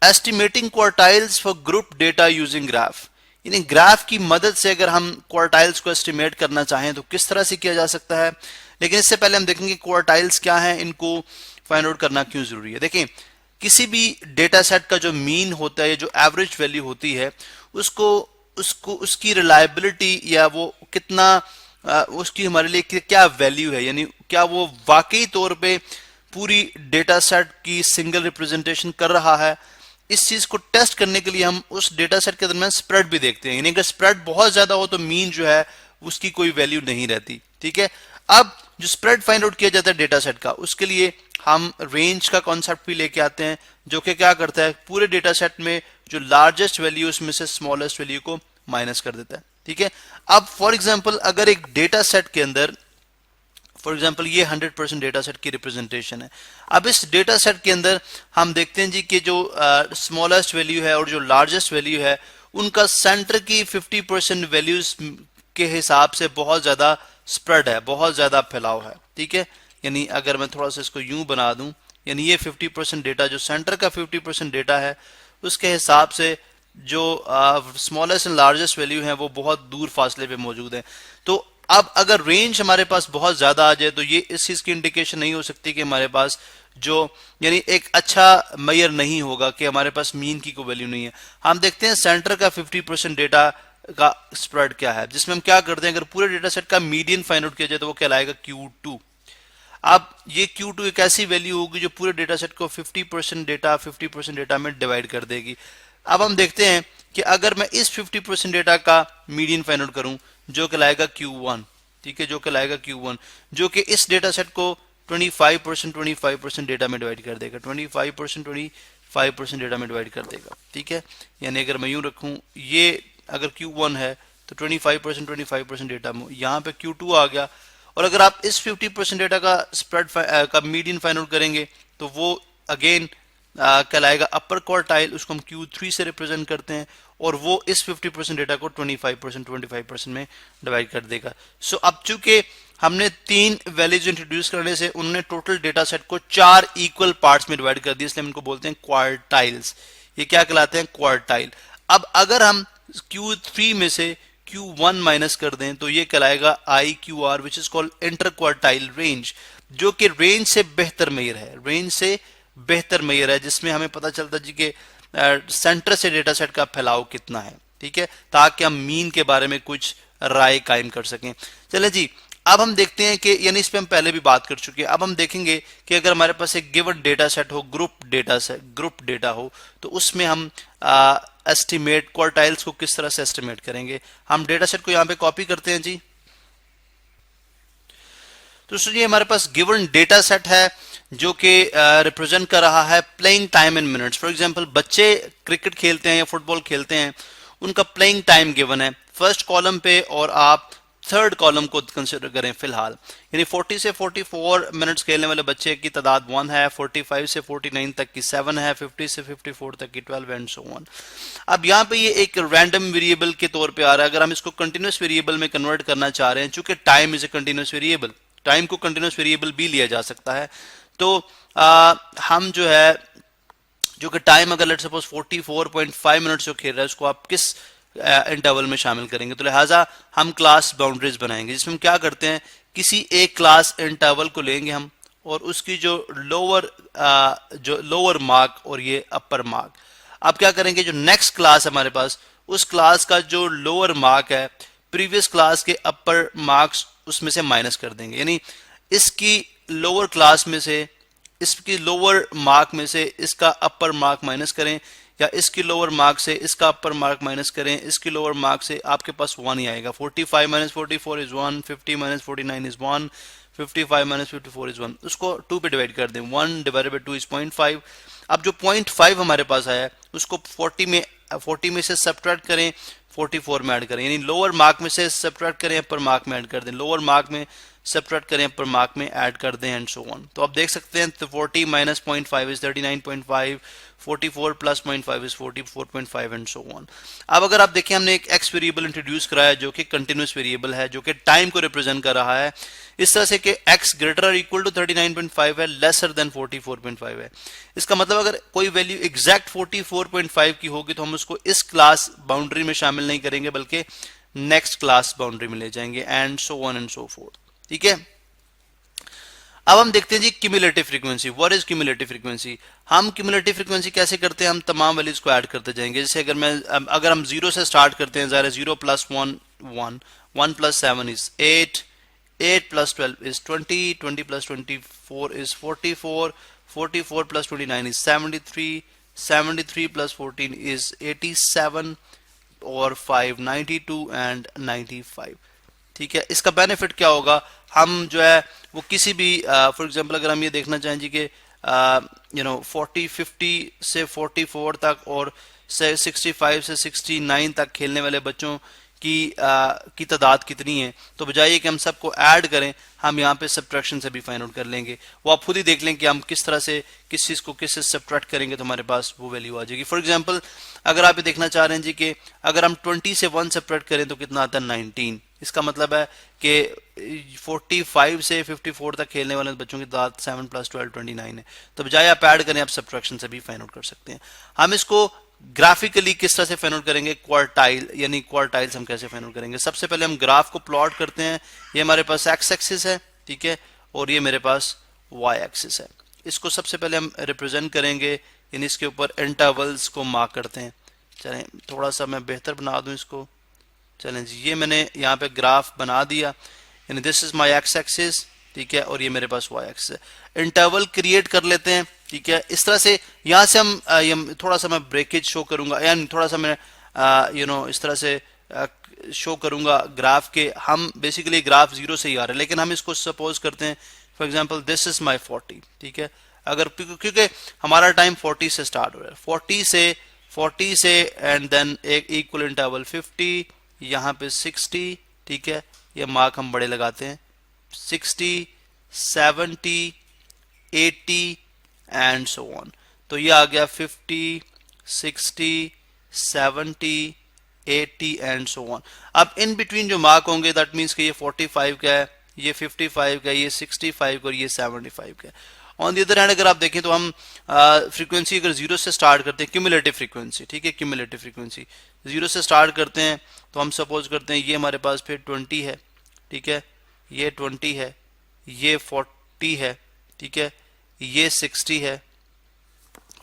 Estimating quartiles for group data using graph, यानी graph की मदद से अगर हम क्वार्टाइल्स को एस्टिमेट करना चाहें तो किस तरह से किया जा सकता है। लेकिन इससे पहले हम देखेंगे क्वार्टाइल्स क्या है, इनको फाइंड आउट करना क्यों जरूरी है। देखें, किसी भी डेटा सेट का जो मीन होता है, जो एवरेज वैल्यू होती है, उसको उसको उसकी रिलायबिलिटी या वो कितना उसकी हमारे लिए क्या वैल्यू है, यानी क्या वो वाकई तौर पे पूरी डेटा सेट की सिंगल रिप्रेजेंटेशन कर रहा है। इस चीज को टेस्ट करने के लिए हम उस डेटा सेट के दरमियान स्प्रेड भी देखते हैं, यानी अगर स्प्रेड बहुत ज्यादा हो तो मीन जो है उसकी कोई वैल्यू नहीं रहती। ठीक है, अब जो स्प्रेड फाइंड आउट किया जाता है डेटा सेट का, उसके लिए हम रेंज का कॉन्सेप्ट भी लेके आते हैं, जो कि क्या करता है, पूरे डेटा सेट में जो लार्जेस्ट वैल्यू उसमें से स्मॉलेस्ट वैल्यू को माइनस कर देता है। ठीक है, अब फॉर एग्जांपल अगर एक डेटा सेट के अंदर, फॉर एग्जांपल ये 100% डेटा सेट की रिप्रेजेंटेशन है। अब इस डेटा सेट के अंदर हम देखते हैं जी कि जो स्मॉलेस्ट वैल्यू है और जो लार्जेस्ट वैल्यू है, उनका सेंटर की 50% वैल्यूज के हिसाब से बहुत ज्यादा स्प्रेड है, बहुत ज्यादा फैलाव है। ठीक है, यानी अगर मैं थोड़ा सा इसको यूं बना दूं, यानी ये 50% डेटा, जो सेंटर का 50% डेटा है, उसके हिसाब से जो स्मॉलेस्ट एंड लार्जेस्ट वैल्यू है वो बहुत दूर फासले पे मौजूद है। तो अब अगर रेंज हमारे पास बहुत ज्यादा आ जाए तो ये इस चीज की इंडिकेशन नहीं हो सकती कि हमारे पास जो, यानी एक अच्छा मेजर नहीं होगा कि हमारे पास मीन की कोई वैल्यू नहीं है। हम देखते हैं सेंटर का 50% डेटा का स्प्रेड क्या है, जिसमें हम क्या करते हैं, अगर पूरे डेटा सेट का मीडियन फाइंड आउट किया जाए तो वो कहलाएगा Q2। अब ये Q2 एक ऐसी वैल्यू होगी जो पूरे डेटा सेट को 50% डेटा में डिवाइड कर देगी। अब हम देखते हैं कि अगर मैं इस 50% डेटा का मीडियन फाइंड आउट करूं, जो कहलाएगा Q1, ठीक है, जो कहलाएगा Q1, जो कि इस डेटा सेट को 25% डेटा में डिवाइड कर देगा, 25% डेटा में डिवाइड कर देगा। ठीक है, यानी अगर मैं यूं रखूं, ये अगर Q1 है तो 25% डेटा में यहाँ पे Q2 आ गया। और अगर आप इस 50% डेटा का स्प्रेड का मीडियन फाइंड आउट करेंगे तो वो अगेन कहलाएगा अपर क्वार्टाइल, उसको हम Q3 से रिप्रेजेंट करते हैं, और वो इस 50% डेटा को 25% में डिवाइड कर देगा। सो अब चूंकि हमने 3 वैल्यूज इंट्रोड्यूस करने से उन्होंने टोटल डेटा सेट को 4 इक्वल पार्ट्स में डिवाइड कर दिया, इसलिए हम इनको बोलते हैं क्वार्टाइल्स। ये क्या कहलाते हैं, क्वार्टाइल। अब अगर हम Q3 में से Q1 माइनस कर दें तो ये कहलाएगा IQR, which is called inter quartile range, जो कि रेंज से बेहतर मेजर है, रेंज से बेहतर मेजर है, जिसमें हमें पता चलता है जी कि सेंटर से डेटा सेट का फैलाव कितना है। ठीक है, ताकि हम मीन के बारे में कुछ राय कायम कर सकें। चले जी, अब हम देखते हैं कि, यानी इस पे हम पहले भी बात कर चुके हैं, अब हम देखेंगे कि अगर हमारे पास एक गिवन डेटा सेट हो, ग्रुप डेटा हो, तो उसमें हम एस्टिमेट क्वार्टाइल्स को किस तरह से एस्टिमेट करेंगे। हम डेटा सेट को यहाँ पे कॉपी करते हैं जी। तो सुनिए, हमारे पास गिवन डेटा सेट है जो कि रिप्रेजेंट कर रहा है playing time in minutes. For example, बच्चे क्रिकेट खेलते हैं या फुटबॉल खेलते हैं, उनका प्लेइंग टाइम गिवन है फर्स्ट कॉलम पे, और आप थर्ड कॉलम को कंसिडर करें फिलहाल, यानी 40 से 44 मिनट्स खेलने वाले बच्चे की तादाद 1 है, 45 से 49 तक की 7 है, 50 से 54 तक की 12 एंड सो ऑन। अब यहाँ पे ये एक रैंडम वेरिएबल के तौर पे आ रहा है। अगर हम इसको कंटिन्यूस वेरिएबल में कन्वर्ट करना चाह रहे हैं, चूंकि time is a continuous variable, time को कंटिन्यूस वेरिएबल भी लिया जा सकता है, तो हम जो है, जो कि टाइम अगर लेट्स सपोज 44.5 मिनट्स जो खेल रहा है, उसको आप किस इंटरवल में शामिल करेंगे, तो लिहाजा हम क्लास बाउंड्रीज बनाएंगे, जिसमें हम क्या करते हैं, किसी एक क्लास इंटरवल को लेंगे हम, और उसकी जो लोअर मार्क और ये अपर मार्क, आप क्या करेंगे, जो नेक्स्ट क्लास हमारे पास, उस क्लास का जो लोअर मार्क है प्रीवियस क्लास के अपर मार्क्स उसमें से माइनस कर देंगे, यानी इसकी लोअर क्लास में से, इसकी लोअर मार्क में से इसका अपर मार्क माइनस करें, या इसकी लोअर मार्क से इसका अपर मार्क माइनस करें, इसकी लोअर मार्क से आपके पास 1 ही आएगा। 45 minus 44 is 1, 50 minus 49 is 1, 55 minus 54 is 1, उसको 2 पे डिवाइड कर दें, 1 डिवाइडेड बाई 2 इज 0.5। अब जो 0.5 हमारे पास आया उसको 40 में से सब्ट्रैक्ट करें, 44 में ऐड करें, यानी लोअर मार्क में से सब्ट्रैक्ट करें, अपर मार्क में ऐड कर दें। लोअर मार्क में सब्ट्रैक्ट करें, अपर मार्क में ऐड कर दें एंड सो ऑन। तो आप देख सकते हैं तो 40 minus 0.5 is 39.5, 44 plus 0.5 is 44.5 and so on. अब अगर आप देखें हमने एक एक्स वेरिएबल इंट्रोड्यूस कराया है जो कि कंटिन्यूस वेरिएबल है, जो कि टाइम को रिप्रेजेंट कर रहा है इस तरह से कि x ग्रेटर और इक्वल टू 39.5 है, लेसर देन 44.5 है। इसका मतलब अगर कोई वैल्यू एग्जैक्ट 44.5 की होगी तो हम उसको इस क्लास बाउंड्री में शामिल नहीं करेंगे बल्कि नेक्स्ट क्लास बाउंड्री में ले जाएंगे and so on and so forth. ठीक है, अब हम देखते हैं जी cumulative frequency. What is cumulative frequency? हम क्यूमुलेटिव फ्रीक्वेंसी कैसे करते हैं? हम तमाम वैल्यूज को ऐड करते जाएंगे। जैसे अगर हम 0 से स्टार्ट करते हैं, ज़ाहिर है 0 plus 1 1, 1 plus 7 is 8, 8 plus 12 is 20, 20 plus 24 is 44, 44 plus 29 is 73, 73 plus 14 is 87 और 5 92 एंड 95। ठीक है, इसका बेनिफिट क्या होगा? हम जो है वो किसी भी फॉर एग्जांपल अगर हम ये देखना चाहें जी कि 40 50 से 44 तक और से 65 से 69 तक खेलने वाले बच्चों की तादाद कितनी है, तो बजाय कि हम सबको ऐड करें हम यहाँ पे सब्ट्रैक्शन से भी फाइंड आउट कर लेंगे। वो आप खुद ही देख लें कि हम किस तरह से किस चीज़ को किस से सब्ट्रैक्ट करेंगे तो हमारे पास वो वैल्यू आ जाएगी। फॉर एग्जांपल अगर आप ये देखना चाह रहे हैं जी कि अगर हम 20 से 1 सब्ट्रैक्ट करें तो कितना आता है 19। इसका मतलब है कि 45 से 54 तक खेलने वाले बच्चों की तादाद 7 प्लस 12 29 है। तो बजाय आप ऐड करें आप सब्ट्रैक्शन से भी फाइंड आउट कर सकते हैं। हम इसको ग्राफिकली किस तरह से फाइंड आउट करेंगे? क्वार्टाइल, यानी क्वार्टाइल्स हम कैसे फाइंड आउट करेंगे? सबसे पहले हम ग्राफ को प्लॉट करते हैं। ये हमारे पास एक्स एक्सिस है, ठीक है, और ये मेरे पास वाई एक्सिस है। इसको सबसे पहले हम रिप्रेजेंट करेंगे, यानी इसके ऊपर इंटरवल्स को मार्क करते हैं। चलें थोड़ा सा मैं बेहतर बना दूं इसको। चलें जी, ये मैंने यहाँ पे ग्राफ बना दिया, यानी this is my x axis, ठीक है, और ये मेरे पास वाई एक्सिस है। इंटरवल क्रिएट कर लेते हैं, ठीक है। इस तरह से यहाँ से हम थोड़ा सा मैं ब्रेकेज शो करूंगा, यानी थोड़ा सा मैं इस तरह से शो करूंगा ग्राफ के। हम बेसिकली ग्राफ 0 से ही आ रहे हैं, लेकिन हम इसको सपोज करते हैं for example this is my 40, ठीक है। अगर क्योंकि हमारा टाइम 40 से स्टार्ट हो रहा है, 40 से एंड देन एक इक्वल इंटरवल 50, यहाँ पे 60, ठीक है, ये मार्क हम बड़े लगाते हैं, 60 70 80 एंड सो ऑन। तो ये आ गया 50 60 70 80 एंड सो ऑन। अब इन बिटवीन जो मार्क होंगे दैट मीन्स कि ये 45 का है, ये 55 का है, ये 65 का और ये 75 का है। ऑन दी अदर हैंड अगर आप देखें तो हम फ्रीक्वेंसी अगर 0 से स्टार्ट करते हैं, क्यूमुलेटिव फ्रीक्वेंसी, ठीक है, क्यूमुलेटिव फ्रीक्वेंसी 0 से स्टार्ट करते हैं तो हम सपोज करते हैं ये हमारे पास फिर 20 है, ठीक है, ये 20 है, ये 40 है, ठीक है, ये 60 है,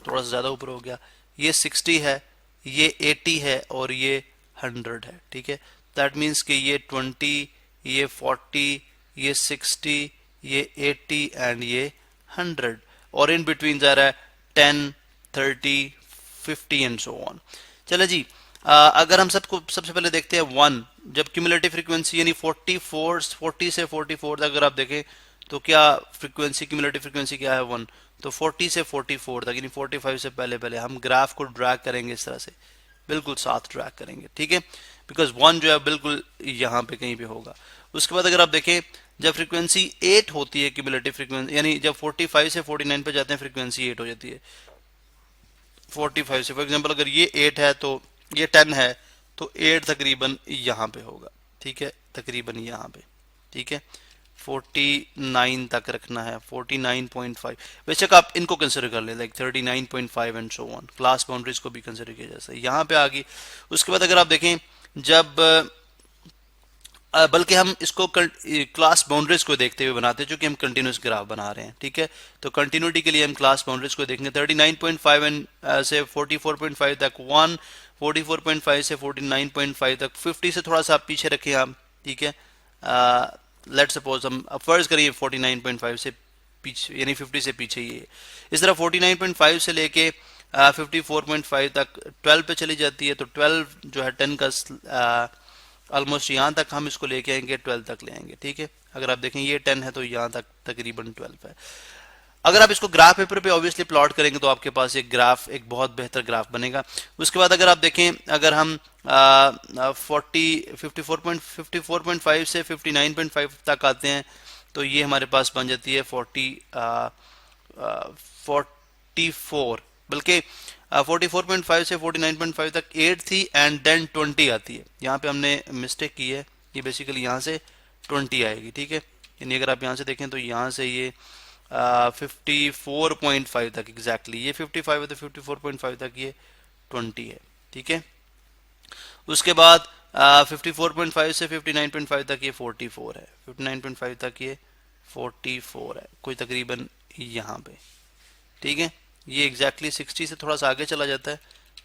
थोड़ा सा ज्यादा ऊपर हो गया, ये 60 है, ये 80 है और ये 100 है, ठीक है। दैट मीन्स कि ये 20, ये 40, ये 60, ये 80 एंड ये 100, और इन बिटवीन जा रहा है 10 30 50 एंड सो ऑन। चलो जी, अगर हम सबसे पहले देखते हैं 1, जब क्यूमुलेटिव फ्रीक्वेंसी यानी 40 से 44 तक अगर आप देखें तो क्या फ्रीक्वेंसी, क्यूमुलेटिव फ्रीक्वेंसी क्या है 1। तो 40 से 44 तक यानी 45 से पहले हम ग्राफ को ड्रैग करेंगे, इस तरह से बिल्कुल साथ ड्रैग करेंगे, ठीक है, बिकॉज 1 जो है बिल्कुल यहाँ पे कहीं पे होगा। उसके बाद अगर आप देखें जब फ्रीक्वेंसी 8 होती है क्यूमुलेटिव फ्रीक्वेंसी, यानी जब 45 से 49 पे जाते हैं फ्रीक्वेंसी 8 हो जाती है। 45 से फॉर एग्जांपल अगर ये 8 है तो ये 10 है तो 8 तकरीबन यहाँ पे होगा, ठीक है, तकरीबन यहाँ पे, ठीक है। 49 तक रखना है, 49.5, बेशक आप इनको कंसिडर कर ले, like 39.5 and so on. Class boundaries को भी कंसिडर किया जा सकता है, यहाँ पे आ गई। उसके बाद अगर आप देखें जब बल्कि हम इसको क्लास बाउंड्रीज को देखते हुए बनाते हैं, चूंकि हम कंटिन्यूस ग्राफ बना रहे हैं, ठीक है। तो कंटिन्यूटी के लिए हम क्लास बाउंड्रीज को देखेंगे 39.5 से 44.5 तक 1, 44.5 से 49.5 तक 50 से थोड़ा सा आप पीछे रखें आप, ठीक है। लेट्स सपोज हम फर्ज करिए 49.5 से पीछे, यानी 50 से पीछे ये इस तरह 49.5 से लेके 54.5 तक 12 पे चली जाती है। तो 12 जो है 10 का ऑलमोस्ट यहाँ तक हम इसको लेके आएंगे, 12 तक ले आएंगे, ठीक है। अगर आप देखें ये 10 है तो यहाँ तक तकरीबन 12 है। अगर आप इसको ग्राफ पेपर पे ऑब्वियसली प्लॉट करेंगे तो आपके पास एक ग्राफ, एक बहुत बेहतर ग्राफ बनेगा। उसके बाद अगर आप देखें अगर हम 54.5 से 59.5 तक आते हैं तो ये हमारे पास बन जाती है 44, बल्कि 44.5 से 49.5 तक 8 थी एंड देन 20 आती है। यहाँ पे हमने मिस्टेक की है, ये बेसिकली यहाँ से 20 आएगी, ठीक है। यानी अगर आप यहाँ से देखें तो यहाँ से ये 54.5 तक एग्जैक्टली, ये 55 है तो 54.5 तक ये 20 है, ठीक है। उसके बाद 54.5 से 59.5 तक ये 44 है, 59.5 तक ये 44 है, कोई तकरीबन यहाँ पे, ठीक है। ये एग्जैक्टली 60 से थोड़ा सा आगे चला जाता है,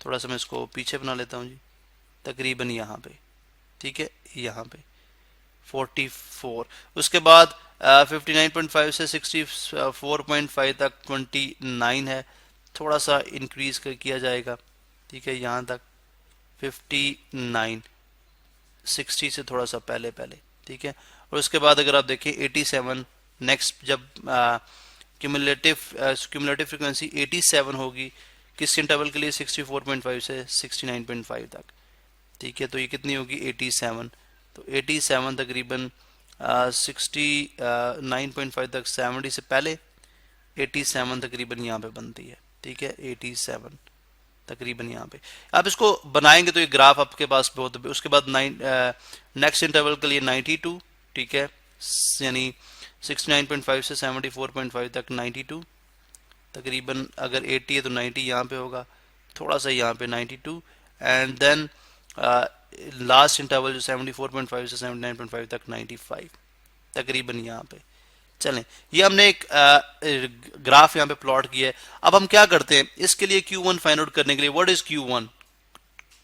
थोड़ा सा मैं इसको पीछे बना लेता हूँ जी, तकरीबन यहाँ पे, ठीक है, यहाँ पे 44। उसके बाद 59.5 से 64.5 तक 29 है, थोड़ा सा इंक्रीज किया जाएगा, ठीक है, यहाँ तक 59, 60 से थोड़ा सा पहले पहले, ठीक है। और उसके बाद अगर आप देखें 87, नेक्स्ट जब क्यूमुलेटिव फ्रीक्वेंसी 87 होगी किस इंटरवल के लिए, 64.5 से 69.5 तक, ठीक है। तो ये कितनी होगी 87, तो 87 तकरीबन 69.5 तक 70 से पहले 87 तकरीबन यहाँ पे बनती है, ठीक है, 87 तकरीबन यहाँ पे। आप इसको बनाएंगे तो ये ग्राफ आपके पास बहुत। उसके बाद नेक्स्ट इंटरवल के लिए 92, ठीक है, यानी 69.5 से 74.5 तक 92 तकरीबन, अगर 80 है तो 90 यहाँ पे होगा, थोड़ा सा यहाँ पे 92, एंड देन लास्ट इंटरवल जो 74.5 से 79.5 तक 95 तकरीबन यहाँ पे। चलें, ये हमने एक ग्राफ यहाँ पे प्लॉट किया है। अब हम क्या करते हैं, इसके लिए Q1 फाइंड आउट करने के लिए, व्हाट इज Q1?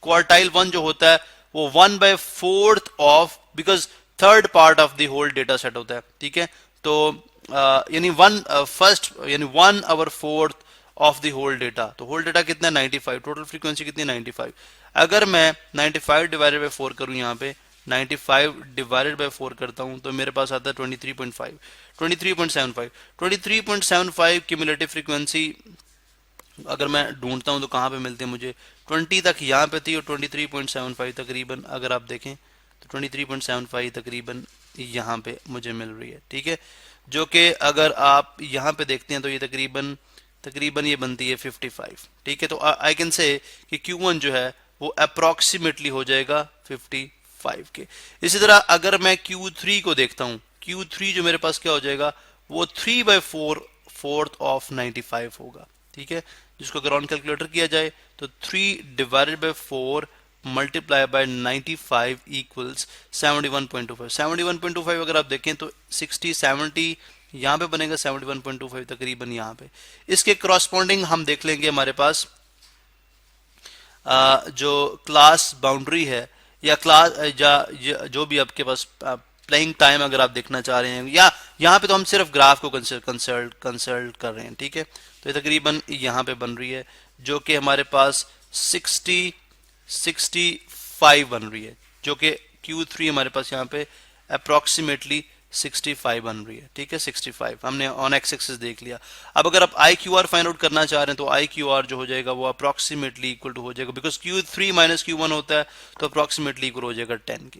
क्वार्टाइल 1 जो होता है वो 1/4 of, because third part of the whole data set होता है, ठीक है। तो यानी 1/4 ऑफ द होल डेटा। तो होल डेटा कितना है 95, टोटल फ्रीक्वेंसी कितनी है 95। अगर मैं 95 डिवाइडेड बाय 4 करूं, यहाँ पे 95 डिवाइडेड बाय 4 करता हूं तो मेरे पास आता है 23.5, 23.75 क्यूमुलेटिव फ्रीक्वेंसी अगर मैं ढूंढता हूं तो कहां पे मिलती है मुझे, 20 तक यहाँ पे थी और 23.75 तकरीबन अगर आप देखें तो 23.75 तकरीबन यहाँ पे मुझे मिल रही है, ठीक है। जो कि अगर आप यहाँ पे देखते हैं तो ये तकरीबन ये बनती है 55, ठीक है। तो आई कैन से कि Q1 जो है वो अप्रोक्सीमेटली हो जाएगा 55 के। इसी तरह अगर मैं Q3 को देखता हूँ, Q3 जो मेरे पास क्या हो जाएगा, वो 3/4 ऑफ 95 होगा, ठीक है। जिसको अगर ऑन कैलकुलेटर किया जाए तो 3 divided by 4 multiply by 95 equals 71.25। 71.25 अगर आप देखें तो 60-70 यहाँ पे बनेगा, 71.25 तकरीबन यहाँ पे। इसके करस्पॉन्डिंग हम देख लेंगे हमारे पास जो क्लास बाउंड्री है या क्लास जो भी आपके पास प्लेइंग टाइम अगर आप देखना चाह रहे हैं, या यहाँ पे तो हम सिर्फ ग्राफ को कंसल्ट कर रहे हैं, ठीक है। तो ये तकरीबन यहाँ पे बन रही है जो कि हमारे पास 65 बन रही है, जो कि Q3 हमारे पास यहाँ पे अप्रोक्सीमेटली 65 बन रही है, ठीक है। 65 हमने ऑन एक्स एक्सिस देख लिया। अब अगर आप IQR फाइंड आउट करना चाह रहे हैं तो IQR जो हो जाएगा वो अप्रोक्सीमेटली इक्वल टू हो जाएगा, बिकॉज Q3 माइनस Q1 होता है तो अप्रोक्सीमेटली इक्वल हो जाएगा 10 के।